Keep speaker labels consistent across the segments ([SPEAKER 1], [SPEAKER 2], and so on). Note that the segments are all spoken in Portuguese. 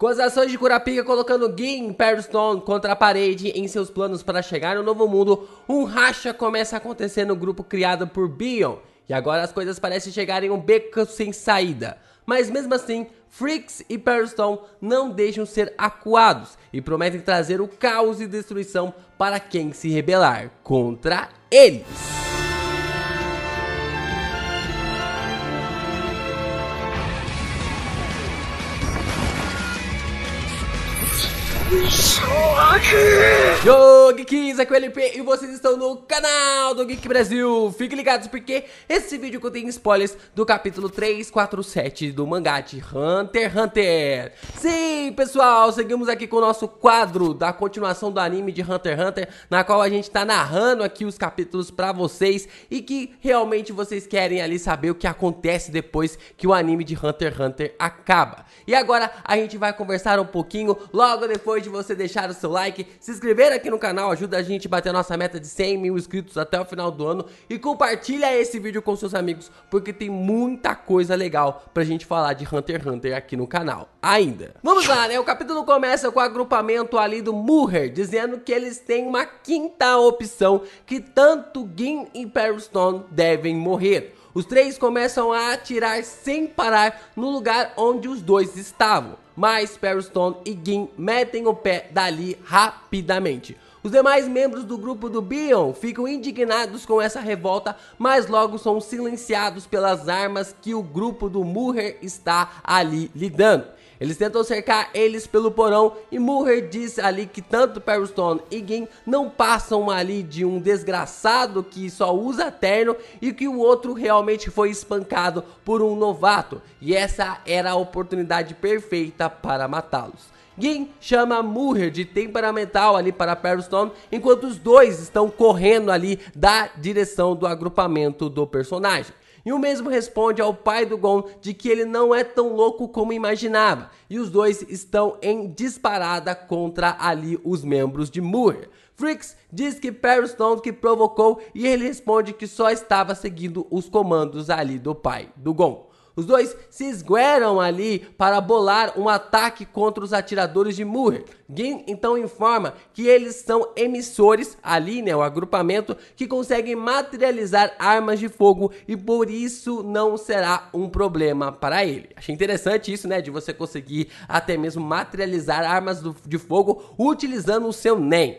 [SPEAKER 1] Com as ações de Kurapika colocando Gin e Perry Stone contra a parede em seus planos para chegar no novo mundo, um racha começa a acontecer no grupo criado por Bion, e agora as coisas parecem chegar em um beco sem saída. Mas mesmo assim, Freaks e Perry Stone não deixam ser acuados e prometem trazer o caos e destruição para quem se rebelar contra eles. Yo, Geeks, aqui é o LP e vocês estão no canal do Geek Brasil. Fiquem ligados porque esse vídeo contém spoilers do capítulo 347 do mangá de Hunter x Hunter. Sim, pessoal, seguimos aqui com o nosso quadro da continuação do anime de Hunter x Hunter, na qual a gente tá narrando aqui os capítulos pra vocês e que realmente vocês querem ali saber o que acontece depois que o anime de Hunter x Hunter acaba. E agora a gente vai conversar um pouquinho logo depois de você deixar o seu like, se inscrever aqui no canal, ajuda a gente a bater a nossa meta de 100 mil inscritos até o final do ano e compartilha esse vídeo com seus amigos, porque tem muita coisa legal pra gente falar de Hunter x Hunter aqui no canal ainda. Vamos lá, né? O capítulo começa com o agrupamento ali do Muher, dizendo que eles têm uma quinta opção, que tanto Gin e Perry Stone devem morrer. Os três começam a atirar sem parar no lugar onde os dois estavam, mas Perry Stone e Gin metem o pé dali rapidamente. Os demais membros do grupo do Bion ficam indignados com essa revolta, mas logo são silenciados pelas armas que o grupo do Muher está ali lidando. Eles tentam cercar eles pelo porão e Muher diz ali que tanto Perry Stone e Gin não passam ali de um desgraçado que só usa terno e que o outro realmente foi espancado por um novato. E essa era a oportunidade perfeita para matá-los. Gin chama Muher de temperamental ali para Perry Stone, enquanto os dois estão correndo ali da direção do agrupamento do personagem. E o mesmo responde ao pai do Gon de que ele não é tão louco como imaginava. E os dois estão em disparada contra ali os membros de Muher. Freaks diz que Perry Stone que provocou e ele responde que só estava seguindo os comandos ali do pai do Gon. Os dois se esgueiram ali para bolar um ataque contra os atiradores de Muher. Gin então informa que eles são emissores ali, né, o agrupamento que conseguem materializar armas de fogo e por isso não será um problema para ele. Achei interessante isso, né, de você conseguir até mesmo materializar armas de fogo utilizando o seu Nen.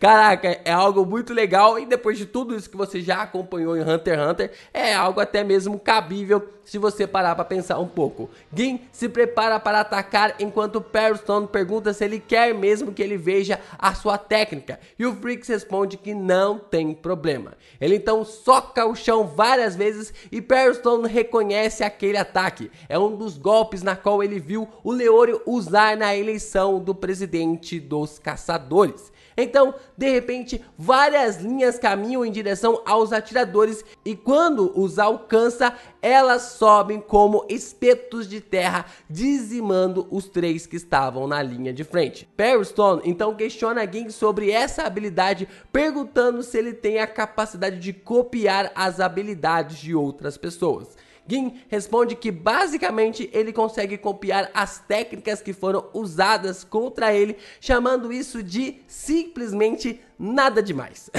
[SPEAKER 1] Caraca, é algo muito legal e depois de tudo isso que você já acompanhou em Hunter x Hunter, é algo até mesmo cabível se você parar para pensar um pouco. Gin se prepara para atacar enquanto Perry Stone pergunta se ele quer mesmo que ele veja a sua técnica e o Freaks responde que não tem problema. Ele então soca o chão várias vezes e Perry Stone reconhece aquele ataque. É um dos golpes na qual ele viu o Leorio usar na eleição do presidente dos caçadores. Então, de repente, várias linhas caminham em direção aos atiradores e quando os alcança, elas sobem como espetos de terra, dizimando os três que estavam na linha de frente. Perry Stone então questiona Gin sobre essa habilidade, perguntando se ele tem a capacidade de copiar as habilidades de outras pessoas. Gin responde que basicamente ele consegue copiar as técnicas que foram usadas contra ele, chamando isso de simplesmente nada demais.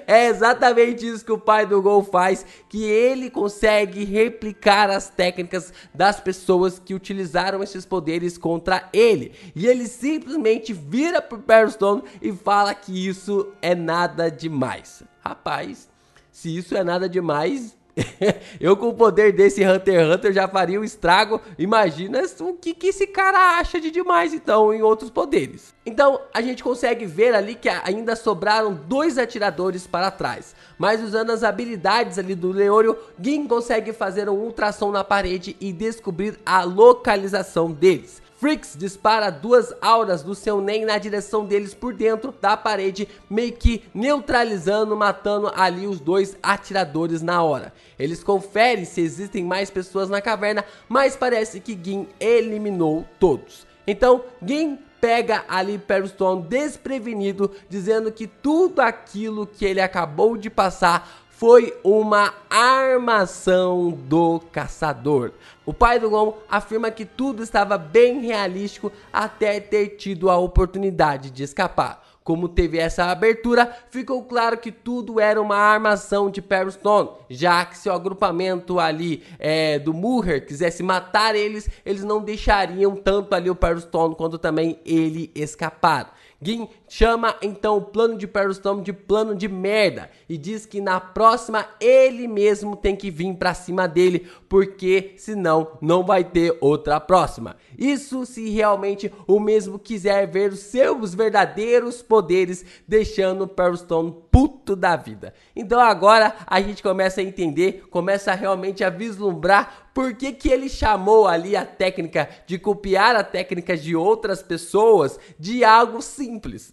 [SPEAKER 1] É exatamente isso que o pai do Gon faz, que ele consegue replicar as técnicas das pessoas que utilizaram esses poderes contra ele. E ele simplesmente vira pro Perry Stone e fala que isso é nada demais. Rapaz, se isso é nada demais... eu com o poder desse Hunter x Hunter já faria um estrago. Imagina o que esse cara acha de demais então em outros poderes. Então a gente consegue ver ali que ainda sobraram dois atiradores para trás, mas usando as habilidades ali do Leorio, Gin consegue fazer um ultrassom na parede e descobrir a localização deles. Freaks dispara duas auras do seu Nen na direção deles por dentro da parede, meio que neutralizando, matando ali os dois atiradores na hora. Eles conferem se existem mais pessoas na caverna, mas parece que Gin eliminou todos. Então, Gin pega ali Perry Stone desprevenido, dizendo que tudo aquilo que ele acabou de passar foi uma armação do caçador. O pai do Gon afirma que tudo estava bem realístico até ter tido a oportunidade de escapar. Como teve essa abertura, ficou claro que tudo era uma armação de Perry Stone, já que se o agrupamento ali do Muher quisesse matar eles não deixariam tanto ali o Perry Stone quanto também ele escapar. Gin chama então o plano de Perry Stone de plano de merda e diz que na próxima ele mesmo tem que vir pra cima dele, porque senão não vai ter outra próxima. Isso se realmente o mesmo quiser ver os seus verdadeiros poderes, deixando o Perry Stone puto da vida. Então agora a gente começa a entender, começa realmente a vislumbrar por que ele chamou ali a técnica de copiar a técnica de outras pessoas de algo simples.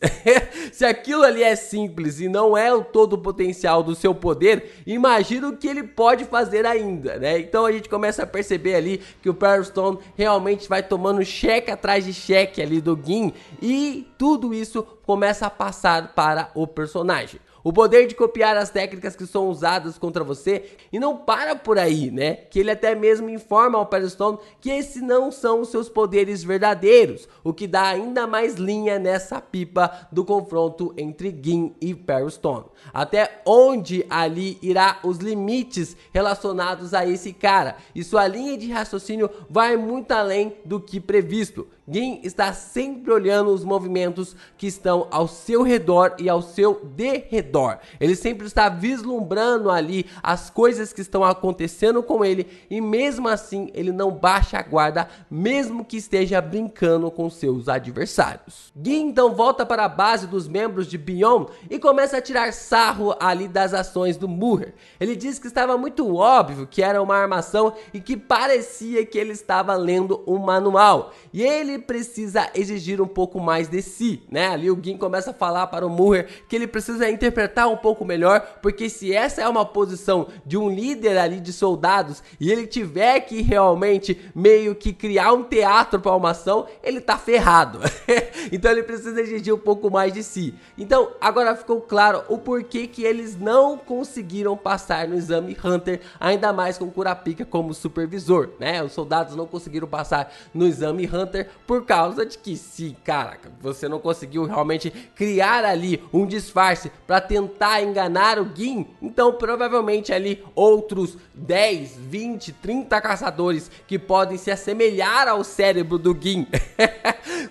[SPEAKER 1] Se aquilo ali é simples e não é o todo o potencial do seu poder, imagina o que ele pode fazer ainda, né? Então a gente começa a perceber ali que o Perry Stone realmente vai tomando cheque atrás de cheque ali do Gin, e tudo isso começa a passar para o personagem. O poder de copiar as técnicas que são usadas contra você, e não para por aí, né? Que ele até mesmo informa ao Perry Stone que esses não são os seus poderes verdadeiros, o que dá ainda mais linha nessa pipa do confronto entre Gin e Perry Stone. Até onde ali irá os limites relacionados a esse cara, e sua linha de raciocínio vai muito além do que previsto. Gin está sempre olhando os movimentos que estão ao seu redor e ao seu derredor. Ele sempre está vislumbrando ali as coisas que estão acontecendo com ele, e mesmo assim ele não baixa a guarda, mesmo que esteja brincando com seus adversários. Gin então volta para a base dos membros de Beyond e começa a tirar sarro ali das ações do Muher. Ele diz que estava muito óbvio que era uma armação e que parecia que ele estava lendo um manual, e ele precisa exigir um pouco mais de si, né? Ali o Gin começa a falar para o Muher que ele precisa interpretar um pouco melhor, porque se essa é uma posição de um líder ali de soldados e ele tiver que realmente meio que criar um teatro para uma ação, ele tá ferrado. Então ele precisa exigir um pouco mais de si. Então agora ficou claro o porquê que eles não conseguiram passar no exame Hunter, ainda mais com Kurapika como supervisor, né? Os soldados não conseguiram passar no exame Hunter por causa de que, se, caraca, você não conseguiu realmente criar ali um disfarce para tentar enganar o Gin, então provavelmente ali outros 10, 20, 30 caçadores que podem se assemelhar ao cérebro do Gin,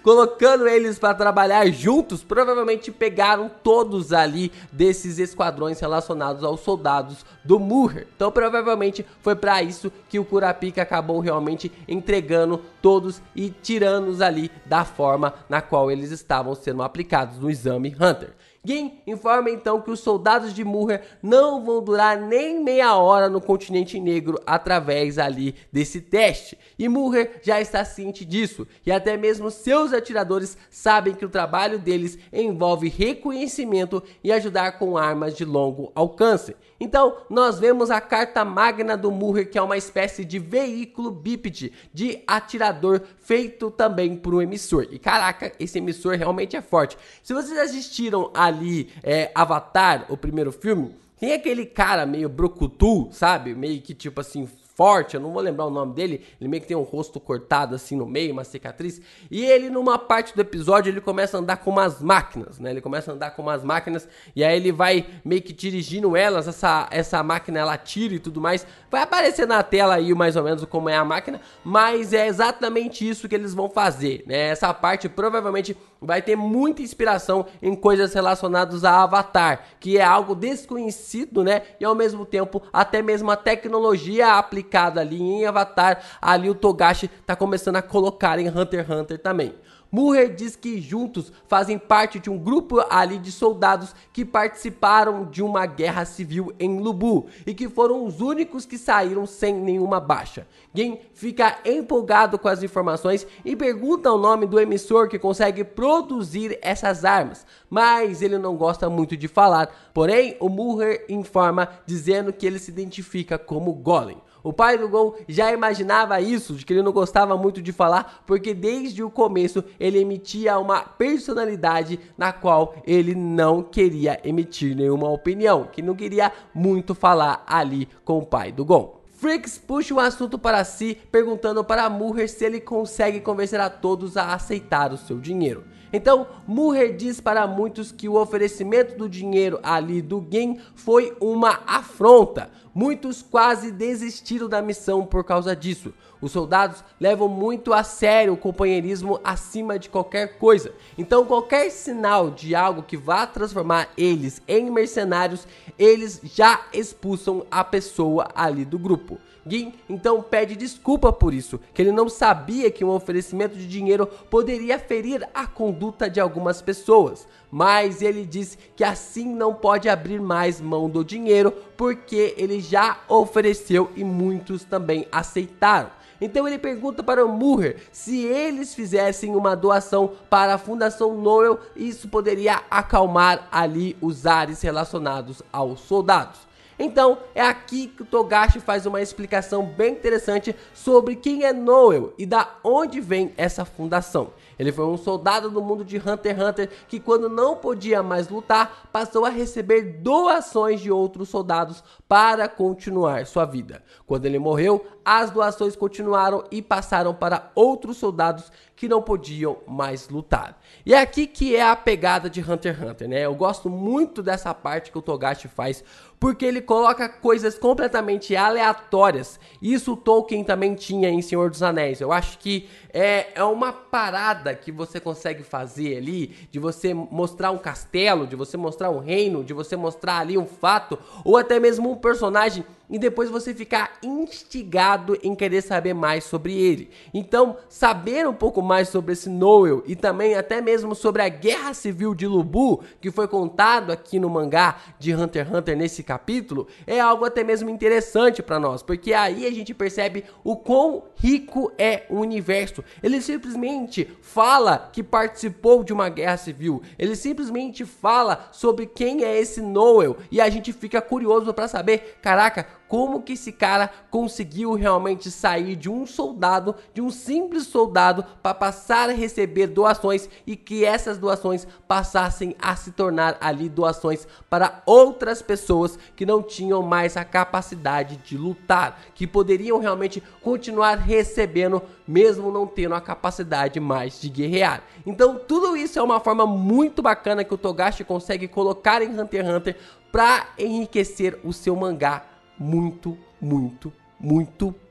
[SPEAKER 1] colocando eles para trabalhar juntos, provavelmente pegaram todos ali desses esquadrões relacionados aos soldados do Muher. Então provavelmente foi para isso que o Kurapika acabou realmente entregando todos e tirando-os ali da forma na qual eles estavam sendo aplicados no exame Hunter. Gin informa então que os soldados de Muher não vão durar nem meia hora no continente negro através ali desse teste, e Muher já está ciente disso, e até mesmo seus atiradores sabem que o trabalho deles envolve reconhecimento e ajudar com armas de longo alcance. Então nós vemos a carta magna do Muher, que é uma espécie de veículo bípede de atirador feito também por um emissor, e caraca, esse emissor realmente é forte. Se vocês assistiram ali Avatar, o primeiro filme, tem aquele cara meio brucutu, sabe, meio que tipo assim forte, eu não vou lembrar o nome dele, ele meio que tem um rosto cortado assim no meio, uma cicatriz, e ele numa parte do episódio ele começa a andar com umas máquinas, né, ele começa a andar com umas máquinas, e aí ele vai meio que dirigindo elas, essa máquina ela tira e tudo mais, vai aparecer na tela aí mais ou menos como é a máquina, mas é exatamente isso que eles vão fazer, né, essa parte provavelmente vai ter muita inspiração em coisas relacionadas a Avatar, que é algo desconhecido, né, e ao mesmo tempo até mesmo a tecnologia aplicada ali em Avatar, ali o Togashi tá começando a colocar em Hunter x Hunter também. Muher diz que juntos fazem parte de um grupo ali de soldados que participaram de uma guerra civil em Lubu e que foram os únicos que saíram sem nenhuma baixa. Gin fica empolgado com as informações e pergunta o nome do emissor que consegue produzir essas armas, mas ele não gosta muito de falar. Porém, o Muher informa dizendo que ele se identifica como Golem. O pai do Gon já imaginava isso, de que ele não gostava muito de falar, porque desde o começo ele emitia uma personalidade na qual ele não queria emitir nenhuma opinião, que não queria muito falar ali com o pai do Gon. Freaks puxa o assunto para si, perguntando para Murrer se ele consegue convencer a todos a aceitar o seu dinheiro. Então, Murrer diz para muitos que o oferecimento do dinheiro ali do Gin foi uma afronta. Muitos quase desistiram da missão por causa disso. Os soldados levam muito a sério o companheirismo acima de qualquer coisa. Então, qualquer sinal de algo que vá transformar eles em mercenários, eles já expulsam a pessoa ali do grupo. Gin então pede desculpa por isso, que ele não sabia que um oferecimento de dinheiro poderia ferir a conduta de algumas pessoas, mas ele diz que assim não pode abrir mais mão do dinheiro porque ele já ofereceu e muitos também aceitaram. Então ele pergunta para o Murrer se eles fizessem uma doação para a Fundação Noel, isso poderia acalmar ali os ares relacionados aos soldados. Então é aqui que o Togashi faz uma explicação bem interessante sobre quem é Noel e da onde vem essa fundação. Ele foi um soldado do mundo de Hunter x Hunter que, quando não podia mais lutar, passou a receber doações de outros soldados para continuar sua vida. Quando ele morreu, as doações continuaram e passaram para outros soldados que não podiam mais lutar. E é aqui que é a pegada de Hunter x Hunter, né? Eu gosto muito dessa parte que o Togashi faz, porque ele coloca coisas completamente aleatórias. Isso o Tolkien também tinha em Senhor dos Anéis. Eu acho que é uma parada que você consegue fazer ali, de você mostrar um castelo, de você mostrar um reino, de você mostrar ali um fato, ou até mesmo um personagem, e depois você ficar instigado em querer saber mais sobre ele. Então, saber um pouco mais sobre esse Noel e também até mesmo sobre a Guerra Civil de Lubu, que foi contado aqui no mangá de Hunter x Hunter nesse capítulo, é algo até mesmo interessante para nós, porque aí a gente percebe o quão rico é o universo. Ele simplesmente fala que participou de uma guerra civil, ele simplesmente fala sobre quem é esse Noel, e a gente fica curioso para saber, caraca, como que esse cara conseguiu realmente sair de um soldado, de um simples soldado, para passar a receber doações e que essas doações passassem a se tornar ali doações para outras pessoas que não tinham mais a capacidade de lutar, que poderiam realmente continuar recebendo mesmo não tendo a capacidade mais de guerrear. Então tudo isso é uma forma muito bacana que o Togashi consegue colocar em Hunter x Hunter para enriquecer o seu mangá muito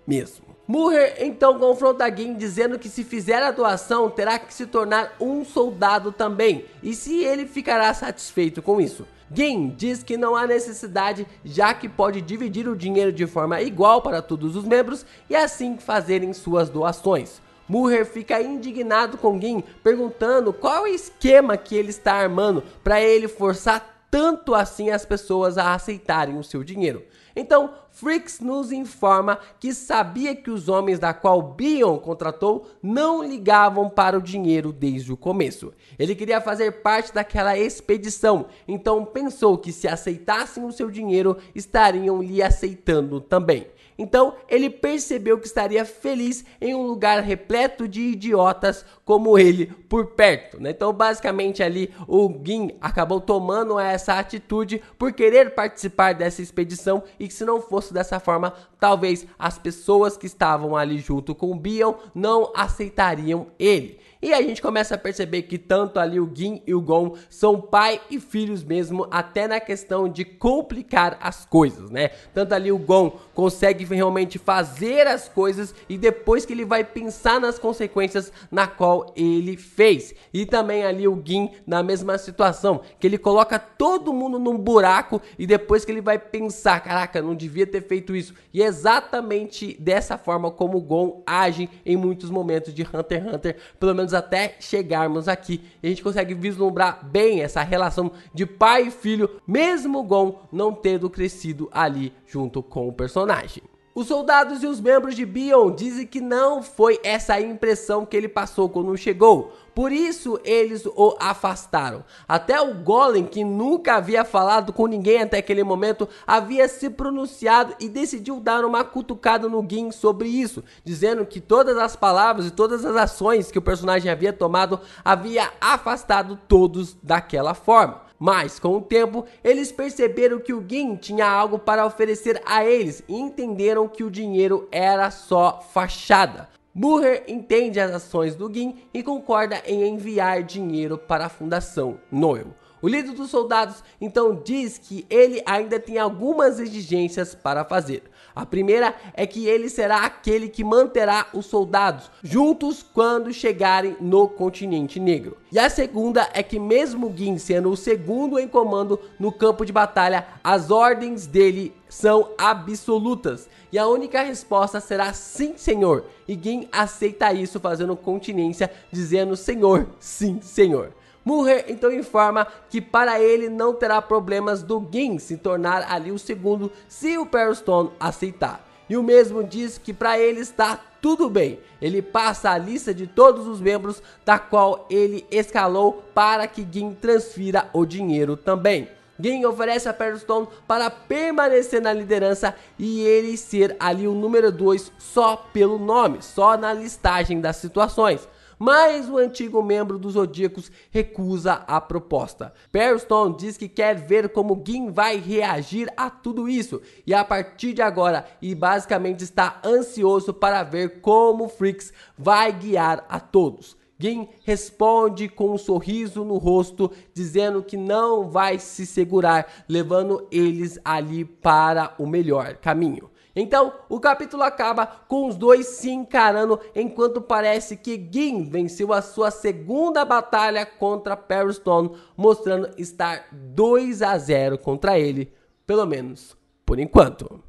[SPEAKER 1] mesmo. Murrer então confronta Gin dizendo que se fizer a doação terá que se tornar um soldado também, e se ele ficará satisfeito com isso. Gin diz que não há necessidade, já que pode dividir o dinheiro de forma igual para todos os membros e assim fazerem suas doações. Murrer fica indignado com Gin, perguntando qual é o esquema que ele está armando para ele forçar tanto assim as pessoas a aceitarem o seu dinheiro. Então, Freaks nos informa que sabia que os homens da qual Bion contratou não ligavam para o dinheiro desde o começo. Ele queria fazer parte daquela expedição, então pensou que se aceitassem o seu dinheiro, estariam lhe aceitando também. Então ele percebeu que estaria feliz em um lugar repleto de idiotas como ele por perto, né? Então basicamente ali o Gin acabou tomando essa atitude por querer participar dessa expedição, e que se não fosse dessa forma, talvez as pessoas que estavam ali junto com o Bion não aceitariam ele. E a gente começa a perceber que tanto ali o Gin e o Gon são pai e filhos mesmo, até na questão de complicar as coisas, né? Tanto ali o Gon consegue realmente fazer as coisas e depois que ele vai pensar nas consequências na qual ele fez. E também ali o Gin na mesma situação, que ele coloca todo mundo num buraco e depois que ele vai pensar, caraca, não devia ter feito isso. E é exatamente dessa forma como o Gon age em muitos momentos de Hunter x Hunter, pelo menos até chegarmos aqui. E a gente consegue vislumbrar bem essa relação de pai e filho, mesmo o Gon não tendo crescido ali junto com o personagem. Os soldados e os membros de Bion dizem que não foi essa a impressão que ele passou quando chegou, por isso eles o afastaram. Até o Golem, que nunca havia falado com ninguém até aquele momento, havia se pronunciado e decidiu dar uma cutucada no Gin sobre isso, dizendo que todas as palavras e todas as ações que o personagem havia tomado havia afastado todos daquela forma. Mas, com o tempo, eles perceberam que o Gin tinha algo para oferecer a eles e entenderam que o dinheiro era só fachada. Burger entende as ações do Gin e concorda em enviar dinheiro para a Fundação Noel. O líder dos soldados então diz que ele ainda tem algumas exigências para fazer. A primeira é que ele será aquele que manterá os soldados juntos quando chegarem no continente negro. E a segunda é que mesmo Gin sendo o segundo em comando no campo de batalha, as ordens dele são absolutas. E a única resposta será sim, senhor. E Gin aceita isso fazendo continência, dizendo senhor, sim, senhor. Mulher então informa que para ele não terá problemas do Gin se tornar ali o segundo se o Perry Stone aceitar. E o mesmo diz que para ele está tudo bem. Ele passa a lista de todos os membros da qual ele escalou para que Gin transfira o dinheiro também. Gin oferece a Perry Stone para permanecer na liderança e ele ser ali o número 2 só pelo nome, só na listagem das situações. Mas o antigo membro dos Zodíacos recusa a proposta. Perry Stone diz que quer ver como Gin vai reagir a tudo isso e a partir de agora e basicamente está ansioso para ver como Freaks vai guiar a todos. Gin responde com um sorriso no rosto, dizendo que não vai se segurar, levando eles ali para o melhor caminho. Então, o capítulo acaba com os dois se encarando, enquanto parece que Gin venceu a sua segunda batalha contra Perry Stone, mostrando estar 2-0 contra ele, pelo menos por enquanto.